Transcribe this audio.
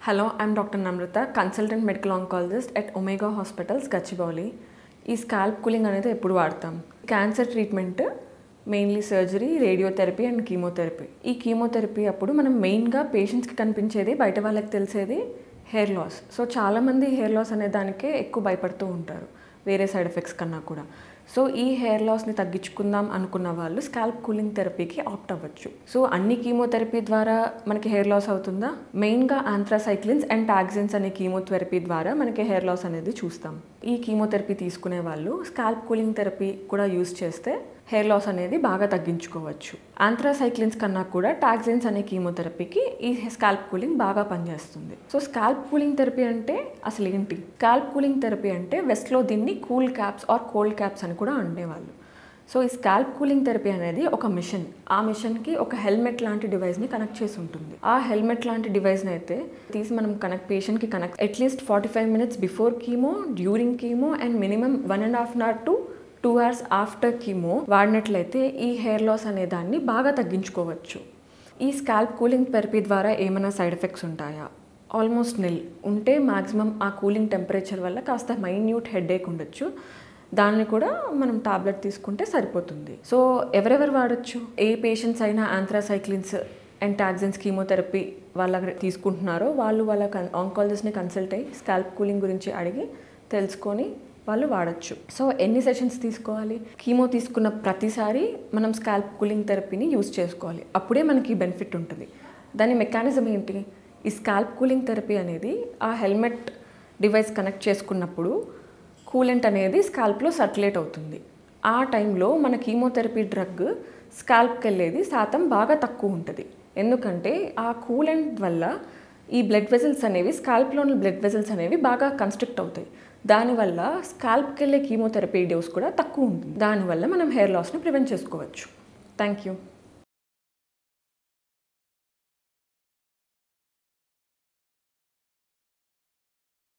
Hello, I'm Dr. Namrata, consultant medical oncologist at Omega Hospitals, Gachibowli. ఈ scalp cooling అనేది ఎప్పుడు వాడతాం? Cancer treatment mainly surgery, radiotherapy and chemotherapy. ఈ chemotherapy అప్పుడు మనం మెయిన్గా పేషెంట్స్కి కనిపించేది, బయట వాళ్ళకి తెలిసేది హెయిర్ లాస్. సో చాలామంది హెయిర్ లాస్ అనే దానికే ఎక్కువ భయపడుతూ ఉంటారు, వేరే సైడ్ ఎఫెక్ట్స్ కన్నా కూడా. సో ఈ హెయిర్ లాస్ని తగ్గించుకుందాం అనుకున్న వాళ్ళు స్కాల్ప్ కూలింగ్ థెరపీకి ఆప్ట్ అవ్వచ్చు. సో అన్ని కీమోథెరపీ ద్వారా మనకి హెయిర్ లాస్ అవుతుందా? మెయిన్గా ఆంథ్రాసైక్లిన్స్ అండ్ టాక్సిన్స్ అనే కీమోథెరపీ ద్వారా మనకి హెయిర్ లాస్ అనేది చూస్తాం. ఈ కీమోథెరపీ తీసుకునే వాళ్ళు స్కాల్ప్ కూలింగ్ థెరపీ కూడా యూజ్ చేస్తే హెయిర్ లాస్ అనేది బాగా తగ్గించుకోవచ్చు. ఆంథ్రాసైక్లిన్స్ కన్నా కూడా టాక్సిన్స్ అనే కీమోథెరపీకి ఈ స్కాల్ప్ కూలింగ్ బాగా పనిచేస్తుంది. సో స్కాల్ప్ కూలింగ్ థెరపీ అంటే అసలు ఏంటి? స్కాల్ప్ కూలింగ్ థెరపీ అంటే వెస్ట్లో దీన్ని cool caps or cold caps అని కూడా అనేవాళ్ళు. సో ఈ స్కాల్ప్ కూలింగ్ థెరపీ అనేది ఒక మిషన్. ఆ మిషన్కి ఒక హెల్మెట్ లాంటి డివైస్ని కనెక్ట్ చేసి ఉంటుంది. ఆ హెల్మెట్ లాంటి డివైస్ని అయితే తీసి మనం పేషెంట్కి connect at least 45 minutes before chemo, during chemo and minimum 1.5 hours to 2 hours after chemo వాడినట్లయితే ఈ హెయిర్ లాస్ అనే దాన్ని బాగా తగ్గించుకోవచ్చు. ఈ స్కాల్ప్ కూలింగ్ థెరపీ ద్వారా ఏమైనా సైడ్ ఎఫెక్ట్స్ ఉంటాయా? ఆల్మోస్ట్ నిల్. ఉంటే మ్యాక్సిమం ఆ కూలింగ్ టెంపరేచర్ వల్ల కాస్త మైన్యూట్ హెడేక్ ఉండొచ్చు. దాన్ని కూడా మనం టాబ్లెట్ తీసుకుంటే సరిపోతుంది. సో ఎవరెవరు వాడచ్చు? ఏ పేషెంట్స్ అయినా ఆంథ్రాసైక్లిన్స్ అండ్ టాక్సిన్స్ కీమోథెరపీ వాళ్ళ తీసుకుంటున్నారో వాళ్ళ ఆంకాలజిస్ట్ని కన్సల్ట్ అయ్యి స్కాల్ప్ కూలింగ్ గురించి అడిగి తెలుసుకొని వాళ్ళు వాడచ్చు. సో ఎన్ని సెషన్స్ తీసుకోవాలి? కీమో తీసుకున్న ప్రతిసారి మనం స్కాల్ప్ కూలింగ్ థెరపీని యూజ్ చేసుకోవాలి. అప్పుడే మనకి బెనిఫిట్ ఉంటుంది. దాని మెకానిజం ఏంటి? ఈ స్కాల్ప్ కూలింగ్ థెరపీ అనేది ఆ హెల్మెట్ డివైస్ కనెక్ట్ చేసుకున్నప్పుడు కూలెంట్ అనేది స్కాల్ప్లో సర్క్యులేట్ అవుతుంది. ఆ టైంలో మన కీమోథెరపీ డ్రగ్ స్కాల్ప్కి వెళ్ళేది శాతం బాగా తక్కువ ఉంటుంది. ఎందుకంటే ఆ కూలెంట్ వల్ల ఈ బ్లడ్ వెజల్స్ అనేవి, స్కాల్ప్లోని బ్లడ్ వెజల్స్ అనేవి బాగా కన్స్ట్రిక్ట్ అవుతాయి. దానివల్ల స్కాల్ప్కి వెళ్ళే కీమోథెరపీ డోస్ కూడా తక్కువ ఉంటుంది. దానివల్ల మనం హెయిర్ లాస్ని ప్రివెంట్ చేసుకోవచ్చు. Thank you.